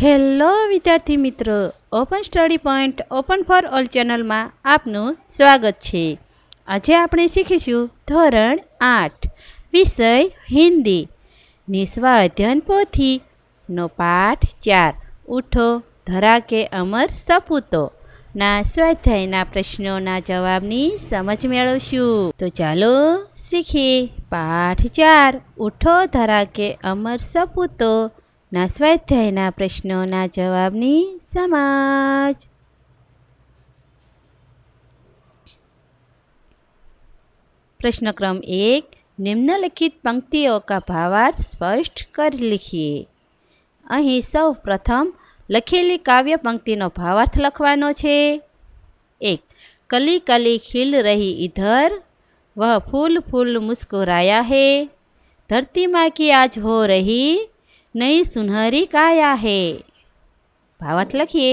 Hello વિદ્યાર્થી મિત્રો, open study point open for all ચેનલમાં આપનું સ્વાગત છે. આજે આપણે શીખીશું ધોરણ 8 વિષય હિન્દી નિસ્વાધ્યાયન પોથીનો પાઠ 4 ઉઠો ધરા કે અમર સપૂતો ના સ્વાધ્યાયના પ્રશ્નોના જવાબની સમજ મેળવશું. તો ચાલો શીખીએ. પાઠ 4 ઉઠો ધરા કે અમર સપૂતો ના સ્વાધ્યાયના પ્રશ્નોના જવાબની સમજ. प्रश्न क्रम 1, निम्नलिखित पंक्तियों का भावार्थ स्पष्ट कर लिखिए. અહીં સૌ પ્રથમ લખેલી કાવ્ય પંક્તિનો ભાવાર્થ લખવાનો છે. 1. कली कली खिल रही इधर वह फूल फूल मुस्कुराया है. धरती माँ की आज हो रही नई सुनहरी काया है. भावार्थ लखिए.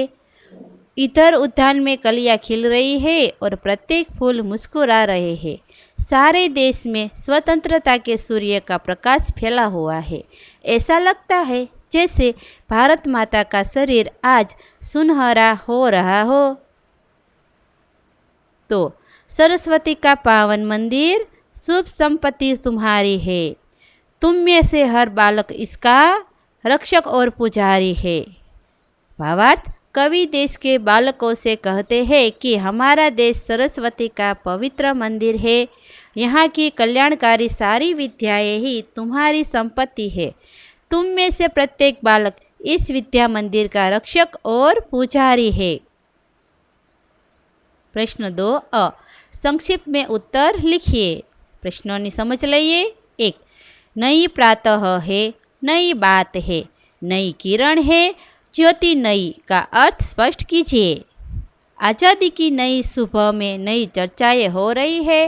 इधर उद्यान में कलियाँ खिल रही है और प्रत्येक फूल मुस्कुरा रहे हैं. सारे देश में स्वतंत्रता के सूर्य का प्रकाश फैला हुआ है. ऐसा लगता है जैसे भारत माता का शरीर आज सुनहरा हो रहा हो. तो सरस्वती का पावन मंदिर शुभ संपत्ति तुम्हारी है. तुम में से हर बालक इसका रक्षक और पुजारी है. भावार्थ. कवि देश के बालकों से कहते हैं कि हमारा देश सरस्वती का पवित्र मंदिर है. यहाँ की कल्याणकारी सारी विद्याएं ही तुम्हारी संपत्ति है. तुम में से प्रत्येक बालक इस विद्या मंदिर का रक्षक और पुजारी है. प्रश्न 2 अ. संक्षिप्त में उत्तर लिखिए. प्रश्नों की समझ लीजिए. 1. नई प्रातः है, नई बात है, नई किरण है, ज्योति नई का अर्थ स्पष्ट कीजिए. आज़ादी की नई सुबह में नई चर्चाएं हो रही है,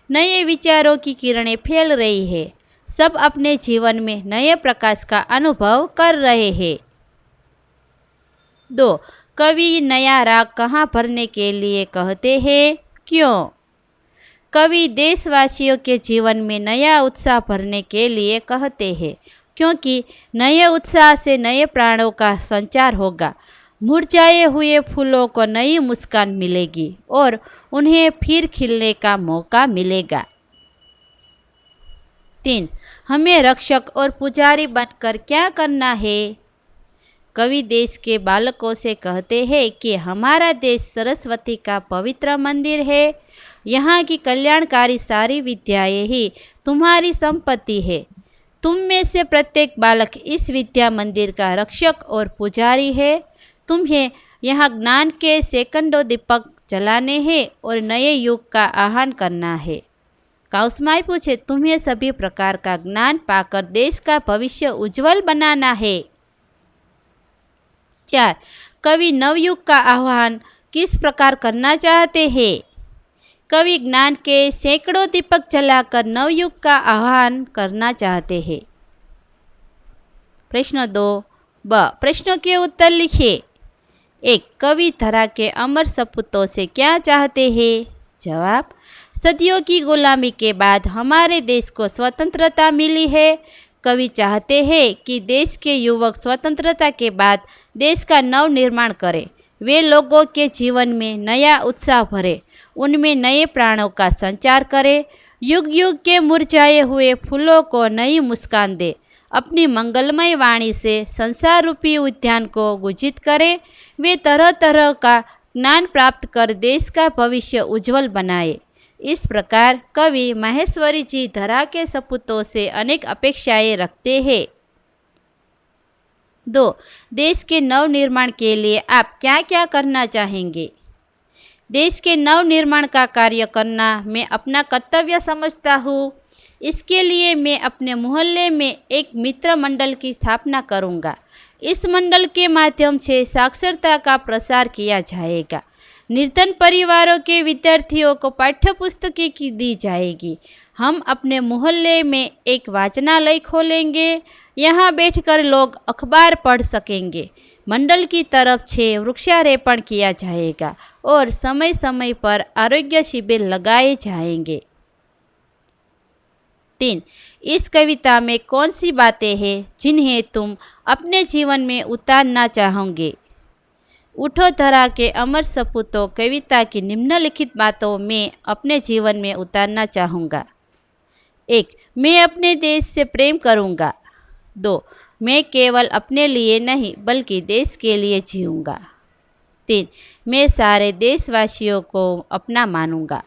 नए विचारों की किरणें फैल रही है. सब अपने जीवन में नए प्रकाश का अनुभव कर रहे हैं. 2. कवि नया राग कहाँ भरने के लिए कहते हैं, क्यों? कवि देशवासियों के जीवन में नया उत्साह भरने के लिए कहते हैं क्योंकि नए उत्साह से नए प्राणों का संचार होगा. मुरझाए हुए फूलों को नई मुस्कान मिलेगी और उन्हें फिर खिलने का मौका मिलेगा. 3. हमें रक्षक और पुजारी बनकर क्या करना है? कवि देश के बालकों से कहते हैं कि हमारा देश सरस्वती का पवित्र मंदिर है. यहाँ की कल्याणकारी सारी विद्याएं ही तुम्हारी संपत्ति है. तुम में से प्रत्येक बालक इस विद्या मंदिर का रक्षक और पुजारी है. तुम्हें यहाँ ज्ञान के सेकंडों दीपक जलाने हैं और नए युग का आह्वान करना है. काउसमाई पूछे, तुम्हें सभी प्रकार का ज्ञान पाकर देश का भविष्य उज्जवल बनाना है. 4. कवि नवयुग का आह्वान किस प्रकार करना चाहते हैं? कवि ज्ञान के सैकड़ों दीपक जलाकर नवयुग का आह्वान करना चाहते हैं. प्रश्न 2 ब. प्रश्नों के उत्तर लिखिए. 1. कवि धरा के अमर सपूतों से क्या चाहते हैं? जवाब. सदियों की गुलामी के बाद हमारे देश को स्वतंत्रता मिली है. कवि चाहते हैं कि देश के युवक स्वतंत्रता के बाद देश का नव निर्माण करें. वे लोगों के जीवन में नया उत्साह भरे, उनमें नए प्राणों का संचार करें, युग युग के मुरझाए हुए फूलों को नई मुस्कान दे, अपनी मंगलमय वाणी से संसार रूपी उद्यान को गुंजित करें. वे तरह तरह का ज्ञान प्राप्त कर देश का भविष्य उज्जवल बनाए. इस प्रकार कवि माहेश्वरी जी धरा के सपूतों से अनेक अपेक्षाएं रखते हैं. 2. देश के नव निर्माण के लिए आप क्या क्या करना चाहेंगे? देश के नव निर्माण का कार्य करना मैं अपना कर्तव्य समझता हूँ. इसके लिए मैं अपने मोहल्ले में एक मित्र मंडल की स्थापना करूँगा. इस मंडल के माध्यम से साक्षरता का प्रसार किया जाएगा. निर्धन परिवारों के विद्यार्थियों को पाठ्य पुस्तकें की दी जाएगी. हम अपने मोहल्ले में एक वाचनालय खोलेंगे. यहाँ बैठकर लोग अखबार पढ़ सकेंगे. मंडल की तरफ से वृक्षारोपण किया जाएगा और समय समय पर आरोग्य शिविर लगाए जाएंगे. 3. इस कविता में कौन सी बातें हैं जिन्हें तुम अपने जीवन में उतारना चाहोगे? उठो धरा के अमर सपूतों कविता की निम्नलिखित बातों में अपने जीवन में उतारना चाहूँगा। 1. मैं अपने देश से प्रेम करूँगा। 2. मैं केवल अपने लिए नहीं बल्कि देश के लिए जीऊँगा। 3. मैं सारे देशवासियों को अपना मानूँगा।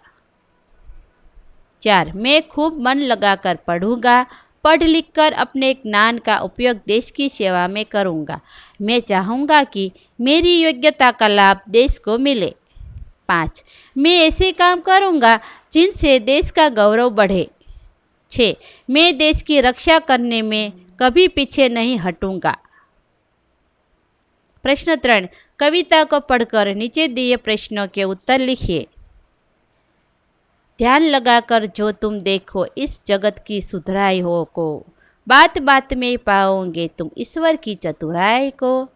4. मैं खूब मन लगाकर पढ़ूँगा। पढ़ लिख कर अपने ज्ञान का उपयोग देश की सेवा में करूँगा। मैं चाहूँगा कि मेरी योग्यता का लाभ देश को मिले। 5. मैं ऐसे काम करूँगा जिनसे देश का गौरव बढ़े। 6. मैं देश की रक्षा करने में कभी पीछे नहीं हटूँगा। प्रश्न 3. कविता को पढ़कर नीचे दिए प्रश्नों के उत्तर लिखिए। ध्यान लगाकर जो तुम देखो इस जगत की सुधराई हो को, बात बात में पाओगे तुम ईश्वर की चतुराई को।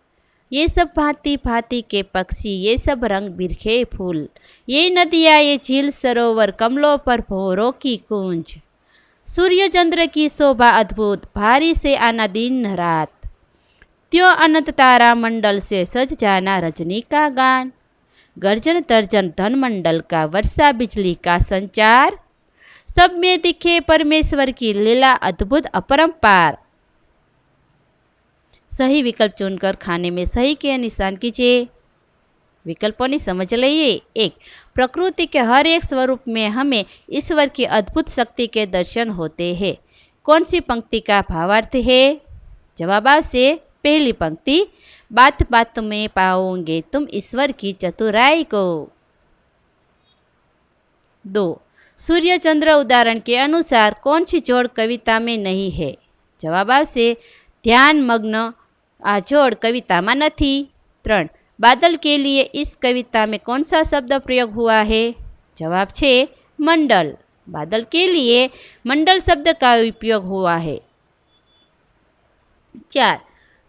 ये सब भांति भांति के पक्षी, ये सब रंग बिरखे फूल, ये नदियाँ ये झील सरोवर, कमलों पर भौरों की गूंज। सूर्य चंद्र की शोभा अद्भुत, भारी से आना दिन रात, त्यों अनंत तारा मंडल से सज जाना रजनी का गान। गर्जन तर्जन धन मंडल का, वर्षा बिजली का संचार, सब में दिखे परमेश्वर की लीला अद्भुत अपरंपार। सही विकल्प चुनकर खाने में सही के निशान कीजिए। विकल्पों की समझ लीजिए। 1. प्रकृति के हर एक स्वरूप में हमें ईश्वर की अद्भुत शक्ति के दर्शन होते हैं। कौन सी पंक्ति का भावार्थ है? जवाब से पहली पंक्ति, बात बात में पाओगे तुम ईश्वर की चतुराई को। 2. सूर्य चंद्र उदाहरण के अनुसार कौन सी जोड़ कविता में नहीं है? जवाब से ध्यान मग्न आ जोड़ कविता में नहीं। 3. बादल के लिए इस कविता में कौन सा शब्द प्रयोग हुआ है? जवाब छे मंडल। बादल के लिए मंडल शब्द का उपयोग हुआ है। 4.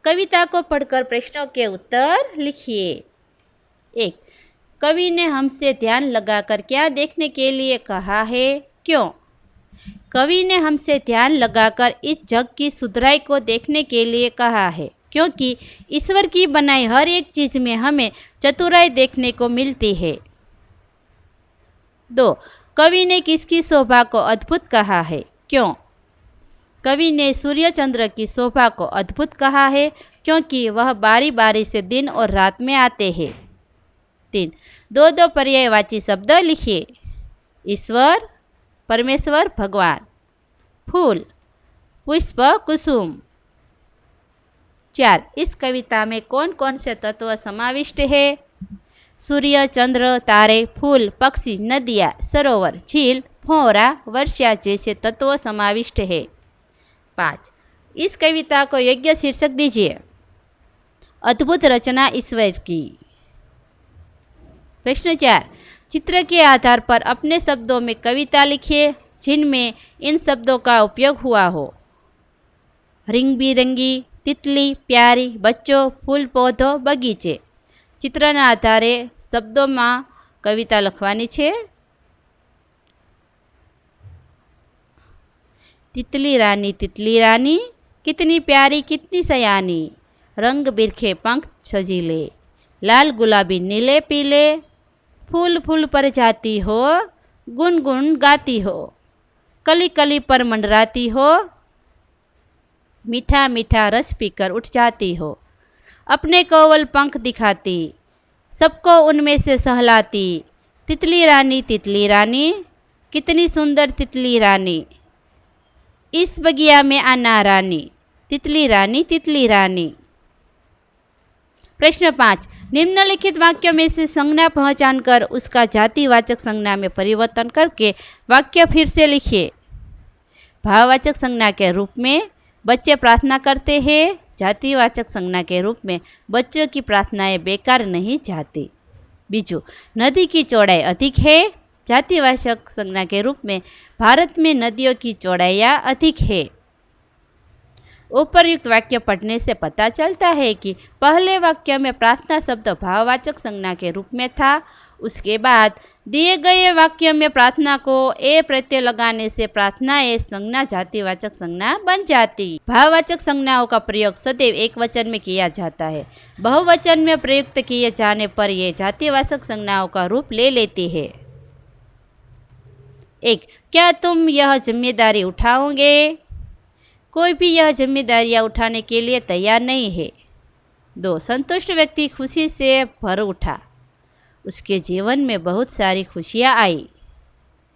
कविता को पढ़कर प्रश्नों के उत्तर लिखिए। 1. कवि ने हमसे ध्यान लगाकर क्या देखने के लिए कहा है? क्यों? कवि ने हमसे ध्यान लगाकर इस जग की सुधराई को देखने के लिए कहा है क्योंकि ईश्वर की बनाई हर एक चीज़ में हमें चतुराई देखने को मिलती है। 2. कवि ने किसकी शोभा को अद्भुत कहा है? क्यों? कवि ने सूर्य चंद्र की शोभा को अद्भुत कहा है क्योंकि वह बारी बारी से दिन और रात में आते हैं। 3. 2 पर्यायवाची शब्द लिखिए। ईश्वर, परमेश्वर, भगवान। फूल, पुष्प, कुसुम। 4. इस कविता में कौन कौन से तत्व समाविष्ट है? सूर्य, चंद्र, तारे, फूल, पक्षी, नदियाँ, सरोवर, झील, भौरा, वर्षा जैसे तत्व समाविष्ट है। 5. इस कविता को योग्य शीर्षक दीजिए। अद्भुत रचना ईश्वर की। प्रश्न 4. चित्र के आधार पर अपने शब्दों में कविता लिखिए जिनमें इन शब्दों का उपयोग हुआ हो। रंग बिरंगी, तितली, प्यारी, बच्चों, फूल पौधों, बगीचे। चित्रना आधारे शब्दों में कविता लखवानी छे। तितली रानी, कितनी प्यारी कितनी सयानी, रंग बिरखे पंख सजीले, लाल गुलाबी नीले पीले, फूल फूल पर जाती हो, गुनगुन गाती हो, कली कली पर मंडराती हो, मीठा मीठा रस पीकर उठ जाती हो, अपने कोवल पंख दिखाती, सबको उनमें से सहलाती, तितली रानी, कितनी सुंदर तितली रानी, इस बगिया में आना रानी, तितली रानी। प्रश्न 5. निम्नलिखित वाक्य में से संज्ञा पहचान कर उसका जातिवाचक संज्ञा में परिवर्तन करके वाक्य फिर से लिखिए। भाववाचक संज्ञा के रूप में बच्चे प्रार्थना करते हैं, जातिवाचक संज्ञा के रूप में बच्चों की प्रार्थनाएं बेकार नहीं जाती। बीजू, नदी की चौड़ाई अधिक है, जातिवाचक संज्ञा के रूप में भारत में नदियों की चौड़ाइयाँ अधिक है। उपर्युक्त वाक्य पढ़ने से पता चलता है कि पहले वाक्य में प्रार्थना शब्द भाववाचक संज्ञा के रूप में था। उसके बाद दिए गए वाक्य में प्रार्थना को ए प्रत्यय लगाने से प्रार्थना ए संज्ञा जातिवाचक संज्ञा बन जाती। भाववाचक संज्ञाओं का प्रयोग सदैव एक वचन में किया जाता है। बहुवचन में प्रयुक्त किए जाने पर ये जातिवाचक संज्ञाओं का रूप ले लेती है। 1. क्या तुम यह जिम्मेदारी उठाओगे? कोई भी यह जिम्मेदारियां उठाने के लिए तैयार नहीं है। 2. संतुष्ट व्यक्ति खुशी से भर उठा। उसके जीवन में बहुत सारी खुशियाँ आई।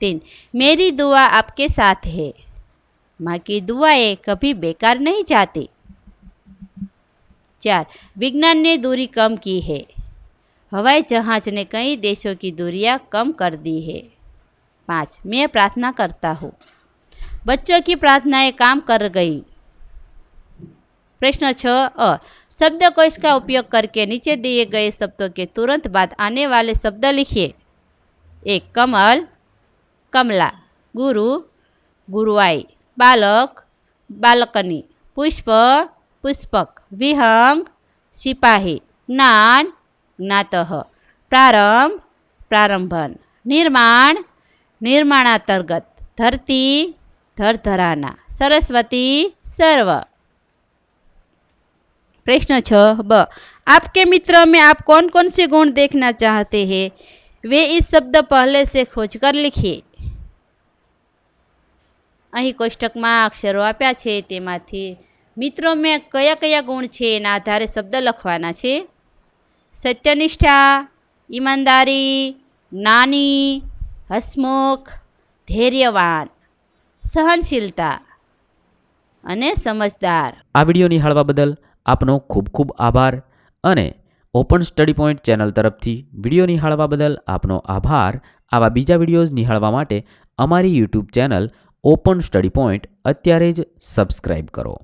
3. मेरी दुआ आपके साथ है। माँ की दुआएं कभी बेकार नहीं जाती। 4. विज्ञान ने दूरी कम की है। हवाई जहाज ने कई देशों की दूरियां कम कर दी है। 5. मैं प्रार्थना करता हूँ। बच्चों की प्रार्थनाएं काम कर गई। प्रश्न 6 शब्दकोश का उपयोग करके नीचे दिए गए शब्दों के तुरंत बाद आने वाले शब्द लिखिए। 1. कमल कमला, गुरु गुरुआई, बालक बालकनी, पुष्प पुष्पक, विहंग सिपाही, ज्ञान ज्ञातः, प्रारंभ प्रारंभन, निर्माण निर्माणांतर्गत, धरती धरधराना, सरस्वती सर्व। प्रश्न 6 आपके मित्र में आप कौन कौन से गुण देखना चाहते हैं? वे इस शब्द पहले से खोजकर लिखिए। અહીં કોષ્ટકમાં અક્ષરો આપ્યા છે તેમાંથી મિત્રો મેં કયા કયા ગુણ છે એના આધારે શબ્દ લખવાના છે। સત્યનિષ્ઠા, ઈમાનદારી, જ્ઞાની, હસમુખ, ધૈર્યવાન, સહનશીલતા અને સમજદાર। આ વિડીયો નિહાળવા બદલ આપનો ખૂબ ખૂબ આભાર અને ઓપન સ્ટડી પોઈન્ટ ચેનલ તરફથી વિડીયો નિહાળવા બદલ આપનો આભાર। આવા બીજા વિડીયોઝ નિહાળવા માટે અમારી YouTube channel open study point અત્યારે જ સબસ્ક્રાઈબ કરો।